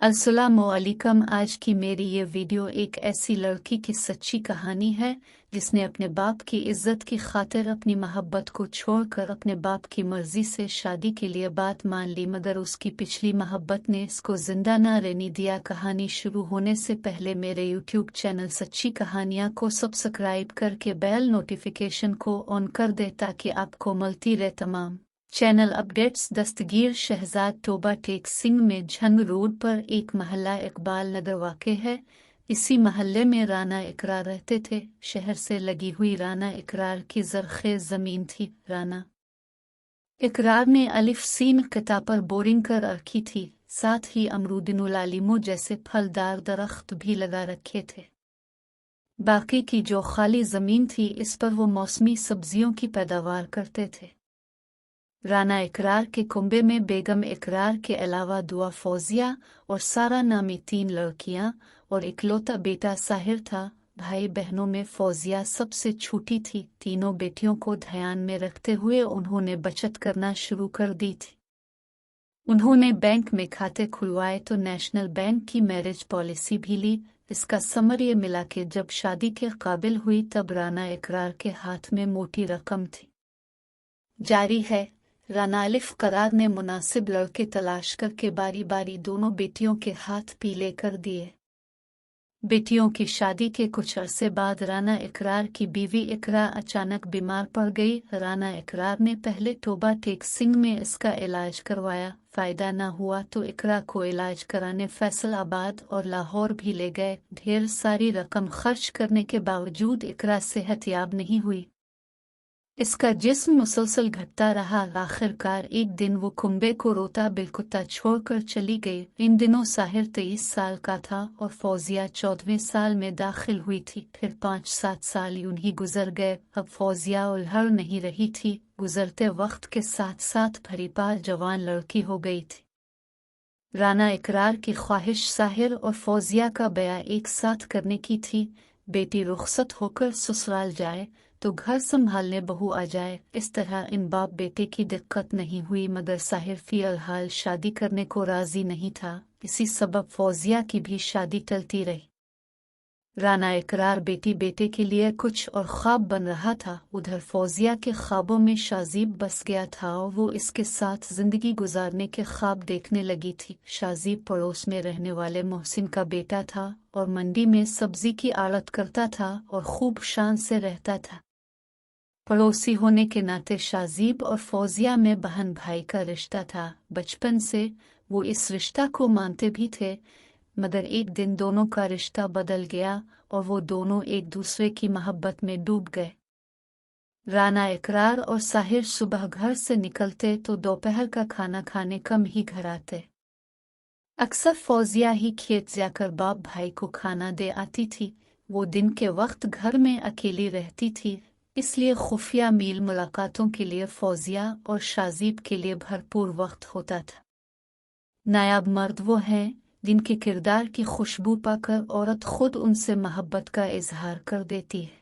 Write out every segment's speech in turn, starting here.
अस्सलामुअलैकुम। आज की मेरी ये वीडियो एक ऐसी लड़की की सच्ची कहानी है जिसने अपने बाप की इज्जत की खातिर अपनी मोहब्बत को छोड़कर अपने बाप की मर्जी से शादी के लिए बात मान ली, मगर उसकी पिछली मोहब्बत ने इसको जिंदा न रहने दिया। कहानी शुरू होने से पहले मेरे यूट्यूब चैनल सच्ची कहानियाँ को सब्सक्राइब करके बेल नोटिफिकेशन को ऑन कर दे ताकि आपको मिलती रहे तमाम चैनल अपडेट्स। दस्तगीर शहजाद टोबा टेक सिंह में झंग रोड पर एक महल्ला इकबाल नगर वाक़ है। इसी महल्ले में राना इकरार रहते थे। शहर से लगी हुई राना इकरार की ज़रख़ेज़ ज़मीन थी। राना इकरार ने अलिफ सीन किताब पर बोरिंग कर रखी थी, साथ ही अमरूदिनुल जैसे फलदार दरख्त भी लगा रखे थे। बाकी की जो खाली ज़मीन थी इस पर वो मौसमी सब्जियों की पैदावार करते थे। राना इकरार के कुंबे में बेगम इकरार के अलावा दुआ, फौजिया और सारा नामी 3 लड़कियां और इकलौता बेटा साहिर था। भाई बहनों में फौजिया सबसे छोटी थी। तीनों बेटियों को ध्यान में रखते हुए उन्होंने बचत करना शुरू कर दी थी। उन्होंने बैंक में खाते खुलवाए तो नेशनल बैंक की मैरिज पॉलिसी भी ली। इसका समर ये मिला कि जब शादी के काबिल हुई तब राना इकरार के हाथ में मोटी रकम थी। जारी है, राना अलिफ करार ने मुनासिब लड़के तलाश करके बारी बारी दोनों बेटियों के हाथ पीले कर दिए। बेटियों की शादी के कुछ अरसे बाद राना इकरार की बीवी इकरा अचानक बीमार पड़ गई। राना इकरार ने पहले टोबा टेक सिंह में इसका इलाज करवाया, फायदा न हुआ तो इकरा को इलाज कराने फैसलाबाद और लाहौर भी ले गए। ढेर सारी रकम खर्च करने के बावजूद इकरा सेहतयाब नहीं हुई। इसका जिस्म मुसलसल घटता रहा। आखिरकार एक दिन वो कुंबे को रोता बिलकुता छोड़कर चली गई। इन दिनों साहिर 23 साल का था और फौजिया 14वें साल में दाखिल हुई थी। फिर 5-7 साल यूं ही गुजर गए। अब फौजिया उलहड़ नहीं रही थी। गुजरते वक्त के साथ साथ भरीपाल जवान लड़की हो गई थी। राना इकरार की ख्वाहिश साहिर और फौजिया का ब्याह एक साथ करने की थी। बेटी रुखसत होकर ससुराल जाए तो घर संभालने बहू आ जाए। इस तरह इन बाप बेटे की दिक्कत नहीं हुई, मगर साहिर फिलहाल शादी करने को राजी नहीं था। इसी सबब फौजिया की भी शादी टलती रही। राना इकरार बेटी बेटे के लिए कुछ और ख्वाब बन रहा था। उधर फौजिया के ख्वाबों में शाजीब बस गया था और वो इसके साथ जिंदगी गुजारने के ख्वाब देखने लगी थी। शाजीब पड़ोस में रहने वाले मोहसिन का बेटा था और मंडी में सब्जी की आड़त करता था और खूब शान से रहता था। पड़ोसी होने के नाते शाजीब और फौजिया में बहन भाई का रिश्ता था। बचपन से वो इस रिश्ता को मानते भी थे, मगर एक दिन दोनों का रिश्ता बदल गया और वो दोनों एक दूसरे की मोहब्बत में डूब गए। राना इकरार और साहिर सुबह घर से निकलते तो दोपहर का खाना खाने कम ही घर आते। अक्सर फौजिया ही खेत जाकर बाप भाई को खाना दे आती थी। वो दिन के वक्त घर में अकेली रहती थी, इसलिए खुफिया मील मुलाकातों के लिए फौजिया और शाजीब के लिए भरपूर वक्त होता था। नायाब मर्द वो हैं जिनके किरदार की खुशबू पाकर औरत खुद उनसे मोहब्बत का इजहार कर देती है।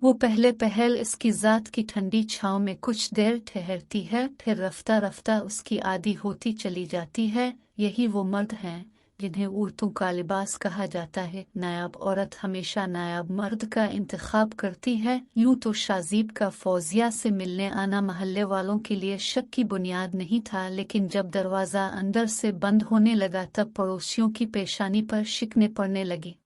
वो पहले पहल इसकी ज़ात की ठंडी छाँव में कुछ देर ठहरती है, फिर रफ्ता रफ्ता उसकी आदी होती चली जाती है। यही वो मर्द हैं जिन्हें औरतों का लिबास कहा जाता है। नायाब औरत हमेशा नायाब मर्द का इंतखाब करती है। यूं तो शाजीब का फौजिया से मिलने आना महल्ले वालों के लिए शक की बुनियाद नहीं था, लेकिन जब दरवाज़ा अंदर से बंद होने लगा तब पड़ोसियों की पेशानी पर शिकने पड़ने लगी।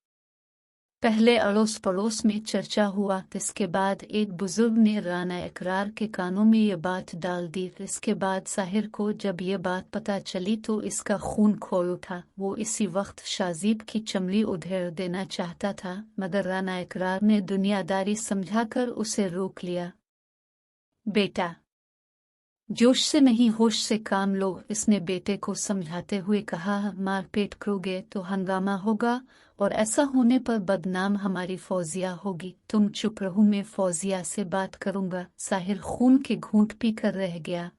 पहले अड़ोस पड़ोस में चर्चा हुआ, इसके बाद एक बुजुर्ग ने राना इकरार के कानों में ये बात डाल दी। इसके बाद साहिर को जब ये बात पता चली तो इसका खून खोल उठा। वो इसी वक्त शाजीब की चमड़ी उधेड़ देना चाहता था, मगर राना इकरार ने दुनियादारी समझाकर उसे रोक लिया। बेटा, जोश से नहीं होश से काम लो, इसने बेटे को समझाते हुए कहा। मारपीट करोगे तो हंगामा होगा और ऐसा होने पर बदनाम हमारी फौजिया होगी। तुम चुप रहो, मैं फौजिया से बात करूंगा। साहिर खून के घूंट पी कर रह गया।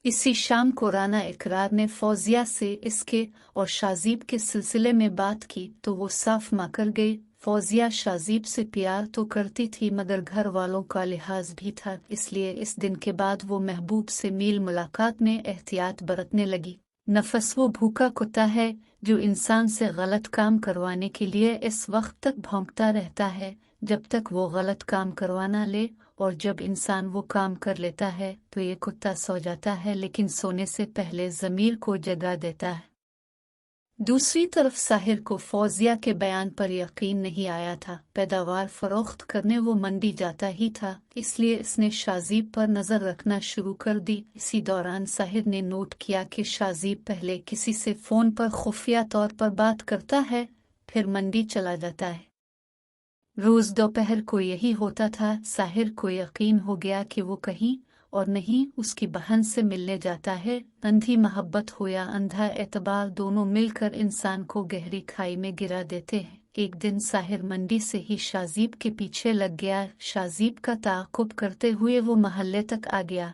इसी शाम को राना इकरार ने फौजिया से इसके और शाजीब के सिलसिले में बात की तो वो साफ माकर गई। फौजिया शाजीब से प्यार तो करती थी, मगर घर वालों का लिहाज भी था, इसलिए इस दिन के बाद वो महबूब से मील मुलाकात में एहतियात बरतने लगी। नफस वो भूखा कुत्ता है जो इंसान से गलत काम करवाने के लिए इस वक्त तक भौंकता रहता है जब तक वो गलत काम करवा ना ले, और जब इंसान वो काम कर लेता है तो ये कुत्ता सो जाता है, लेकिन सोने से पहले ज़मीर को जगा देता है। दूसरी तरफ साहिर को फौजिया के बयान पर यकीन नहीं आया था। पैदावार फरोख्त करने वो मंडी जाता ही था, इसलिए इसने शाजीब पर नज़र रखना शुरू कर दी। इसी दौरान साहिर ने नोट किया कि शाजीब पहले किसी से फ़ोन पर खुफिया तौर पर बात करता है, फिर मंडी चला जाता है। रोज़ दोपहर को यही होता था। साहिर को यकीन हो गया कि वो कहीं और नहीं उसकी बहन से मिलने जाता है। अंधी मोहब्बत हो या अंधा एतबार, दोनों मिलकर इंसान को गहरी खाई में गिरा देते हैं। एक दिन साहिर मंडी से ही शाजीब के पीछे लग गया। शाजीब का ताक़ुब करते हुए वो महल्ले तक आ गया।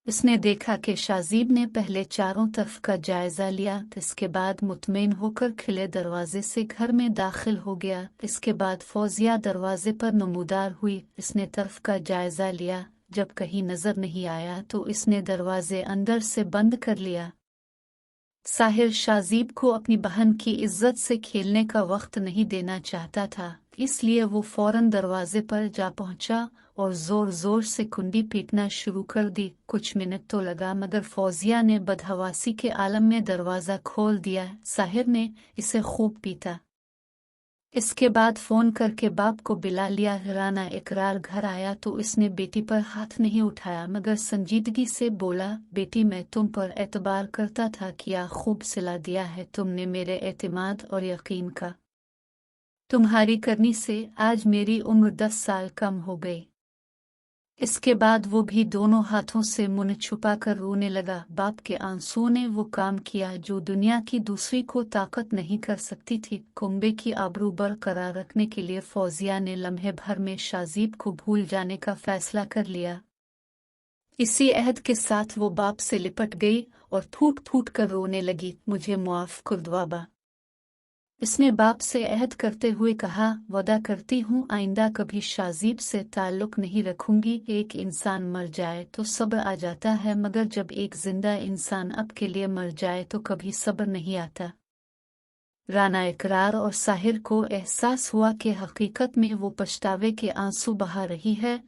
उसने देखा कि शाजीब ने पहले चारों तरफ का जायजा लिया, इसके बाद मुतमईन होकर खिले दरवाजे से घर में दाखिल हो गया। इसके बाद फौजिया दरवाजे पर नमूदार हुई। इसने तरफ का जायजा लिया, जब कहीं नजर नहीं आया तो इसने दरवाजे अंदर से बंद कर लिया। साहिर शाजीब को अपनी बहन की इज्जत से खेलने का वक्त नहीं देना चाहता था, इसलिए वो फौरन दरवाजे पर जा पहुंचा और जोर जोर से कुंडी पीटना शुरू कर दी। कुछ मिनट तो लगा, मगर फौजिया ने बदहवासी के आलम में दरवाज़ा खोल दिया। साहिर ने इसे खूब पीटा। इसके बाद फ़ोन करके बाप को बुला लिया। राना इकरार घर आया तो इसने बेटी पर हाथ नहीं उठाया, मगर संजीदगी से बोला, बेटी मैं तुम पर एतबार करता था, किया खूब सिला दिया है तुमने मेरे एतमाद और यकीन का। तुम्हारी करनी से आज मेरी उम्र 10 साल कम हो गई। इसके बाद वो भी दोनों हाथों से मुंह छुपाकर रोने लगा। बाप के आंसुओं ने वो काम किया जो दुनिया की दूसरी को ताकत नहीं कर सकती थी। कुंबे की आबरू बरकरार रखने के लिए फौजिया ने लम्हे भर में शाजीब को भूल जाने का फैसला कर लिया। इसी अहद के साथ वो बाप से लिपट गई और फूट फूट कर रोने लगी, मुझे मुआफ़ कर दो बाबा। इसने बाप से अहद करते हुए कहा, वादा करती हूँ आइंदा कभी शाजीब से ताल्लुक़ नहीं रखूंगी। एक इंसान मर जाए तो सब्र आ जाता है, मगर जब एक जिंदा इंसान अब के लिए मर जाए तो कभी सब्र नहीं आता। राना इकरार और साहिर को एहसास हुआ कि हकीकत में वो पछतावे के आंसू बहा रही है,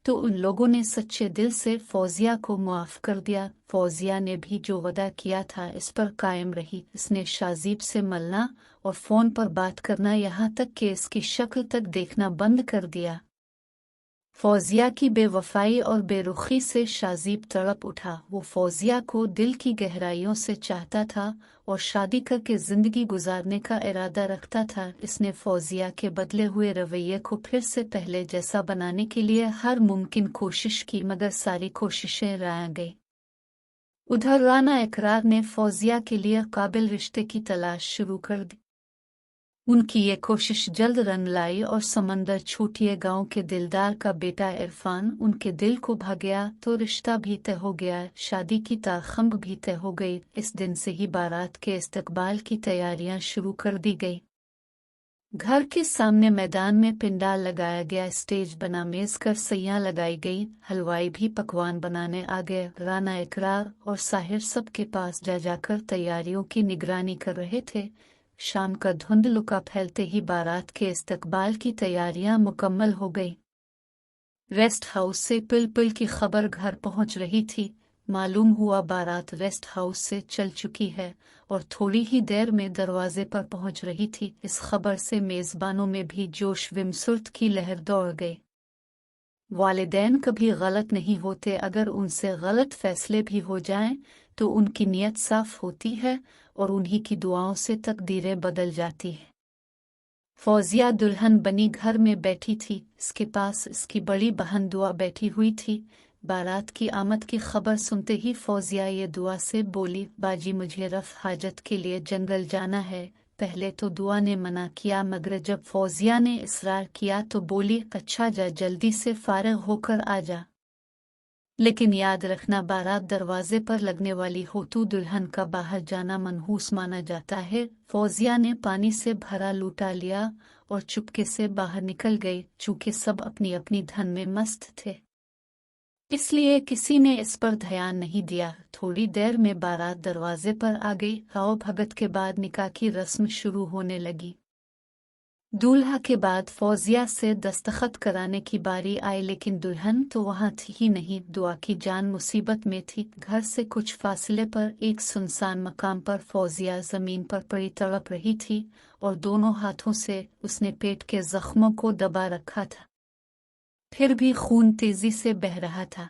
तो उन लोगों ने सच्चे दिल से फौजिया को मुआफ़ कर दिया। फौजिया ने भी जो वादा किया था इस पर कायम रही। इसने शाजीब से मिलना और फ़ोन पर बात करना, यहाँ तक कि इसकी शक्ल तक देखना बंद कर दिया। फौजिया की बेवफाई और बेरुखी से शाजीब तड़प उठा। वो फौजिया को दिल की गहराइयों से चाहता था और शादी करके ज़िंदगी गुजारने का इरादा रखता था। इसने फौजिया के बदले हुए रवैये को फिर से पहले जैसा बनाने के लिए हर मुमकिन कोशिश की, मगर सारी कोशिशें रह गई। उधर राना इकरार ने फौजिया के लिए काबिल रिश्ते की तलाश शुरू कर दी। उनकी ये कोशिश जल्द रंग लाई और समंदर छूटिए गांव के दिलदार का बेटा इरफान उनके दिल को भा गया तो रिश्ता भी तय हो गया। शादी की तारीख भी तय हो गई। इस दिन से ही बारात के इस्तकबाल की तैयारियां शुरू कर दी गई। घर के सामने मैदान में पिंडाल लगाया गया, स्टेज बना, मेज कर सैयां लगाई गई, हलवाई भी पकवान बनाने आ गए। राना इकरार और साहिर सबके पास जा जाकर तैयारियों की निगरानी कर रहे थे। शाम का धुंधलुका फैलते ही बारात के इस्तकबाल की तैयारियां मुकम्मल हो गई। रेस्ट हाउस से पिल की खबर घर पहुंच रही थी। मालूम हुआ बारात रेस्ट हाउस से चल चुकी है और थोड़ी ही देर में दरवाजे पर पहुंच रही थी। इस खबर से मेज़बानों में भी जोश विमसुर्त की लहर दौड़ गई। वालिदैन कभी गलत नहीं होते, अगर उनसे गलत फैसले भी हो जाएं तो उनकी नीयत साफ होती है और उन्हीं की दुआओं से तकदीरें बदल जाती हैं। फौजिया दुल्हन बनी घर में बैठी थी। इसके पास इसकी बड़ी बहन दुआ बैठी हुई थी। बारात की आमद की खबर सुनते ही फौजिया ये दुआ से बोली, बाजी मुझे रफ हाजत के लिए जंगल जाना है। पहले तो दुआ ने मना किया, मगर जब फौजिया ने इसरार किया तो बोली, अच्छा जा, जल्दी से फारिग होकर आ जा, लेकिन याद रखना बारात दरवाजे पर लगने वाली हो तो दुल्हन का बाहर जाना मनहूस माना जाता है। फौजिया ने पानी से भरा लूटा लिया और चुपके से बाहर निकल गई। चूंकि सब अपनी अपनी धन में मस्त थे, इसलिए किसी ने इस पर ध्यान नहीं दिया। थोड़ी देर में बारात दरवाजे पर आ गई और भगत के बाद निकाह की रस्म शुरू होने लगी। दूल्हा के बाद फौजिया से दस्तखत कराने की बारी आई, लेकिन दुल्हन तो वहां थी ही नहीं। दुआ की जान मुसीबत में थी। घर से कुछ फासले पर एक सुनसान मकाम पर फौजिया जमीन पर पड़ी तड़प रही थी और दोनों हाथों से उसने पेट के जख्मों को दबा रखा था, फिर भी खून तेजी से बह रहा था।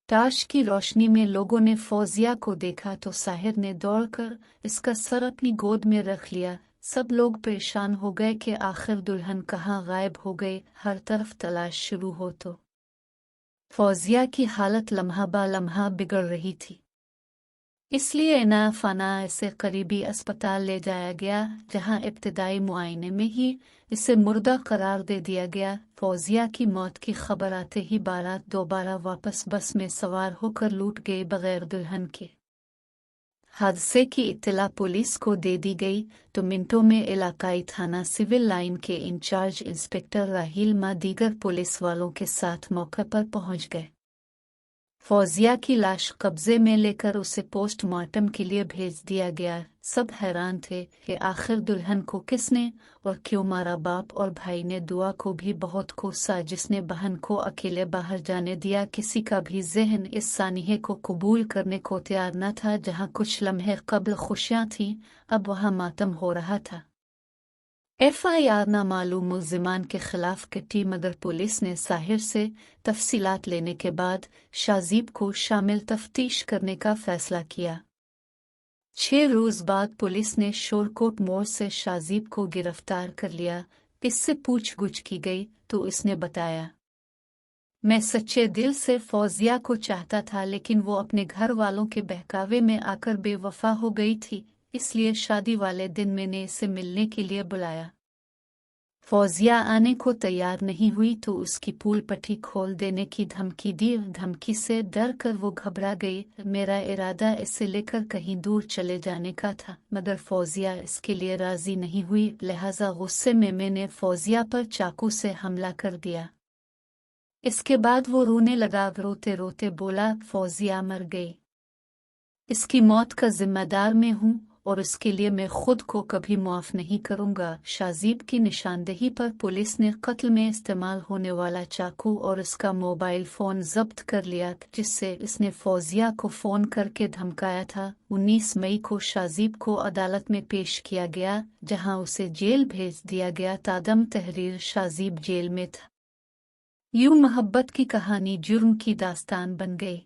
टाश की रोशनी में लोगों ने फौजिया को देखा तो साहिर ने दौड़कर इसका सर अपनी गोद में रख लिया। सब लोग परेशान हो गए कि आखिर दुल्हन कहाँ गायब हो गई। हर तरफ तलाश शुरू हो तो फौजिया की हालत लम्हा बा लम्हा बिगड़ रही थी। इसलिए इना फना इसे करीबी अस्पताल ले जाया गया, जहां इब्तिदाई मुआयने में ही इसे मुर्दा करार दे दिया गया। फौजिया की मौत की खबर आते ही बारात दोबारा वापस बस में सवार होकर लूट गए बगैर दुल्हन के। हादसे की इत्तला पुलिस को दे दी गई तो मिनटों में इलाकाई थाना सिविल लाइन के इंचार्ज इंस्पेक्टर राहील मा दीगर पुलिस वालों के साथ मौके पर पहुंच गए। फौजिया की लाश कब्जे में लेकर उसे पोस्टमार्टम के लिए भेज दिया गया। सब हैरान थे कि आखिर दुल्हन को किसने और क्यों मारा। बाप और भाई ने दुआ को भी बहुत कोसा, जिसने बहन को अकेले बाहर जाने दिया। किसी का भी ज़हन इस सानिहे को कबूल करने को तैयार न था। जहां कुछ लम्हे कब्ल खुशियां थीं, अब वहां मातम हो रहा था। FIR नामालूम मुल्जिमान के खिलाफ कटी, मगर पुलिस ने साहिर से तफसीलात लेने के बाद शाजीब को शामिल तफ्तीश करने का फैसला किया। 6 रोज बाद पुलिस ने शोरकोट मोड़ से शाजीब को गिरफ्तार कर लिया। इससे पूछगुछ की गई तो इसने बताया, मैं सच्चे दिल से फौजिया को चाहता था, लेकिन वो अपने घर वालों के बहकावे में आकर बेवफा हो गई थी। इसलिए शादी वाले दिन मैंने इसे मिलने के लिए बुलाया। फौजिया आने को तैयार नहीं हुई तो उसकी पूल पट्टी खोल देने की धमकी दी। धमकी से डर कर वो घबरा गई। मेरा इरादा इसे लेकर कहीं दूर चले जाने का था, मगर फौजिया इसके लिए राजी नहीं हुई। लिहाजा गुस्से में मैंने फौजिया पर चाकू से हमला कर दिया। इसके बाद वो रोने लगा। रोते रोते बोला, फौजिया मर गई, इसकी मौत का जिम्मेदार मैं हूँ और इसके लिए मैं खुद को कभी माफ नहीं करूँगा। शाजीब की निशानदेही पर पुलिस ने कत्ल में इस्तेमाल होने वाला चाकू और इसका मोबाइल फ़ोन जब्त कर लिया, जिससे इसने फौजिया को फ़ोन करके धमकाया था। 19 मई को शाजीब को अदालत में पेश किया गया, जहां उसे जेल भेज दिया गया। तादम तहरीर शाजीब जेल में था। यूं मोहब्बत की कहानी जुर्म की दास्तान बन गई।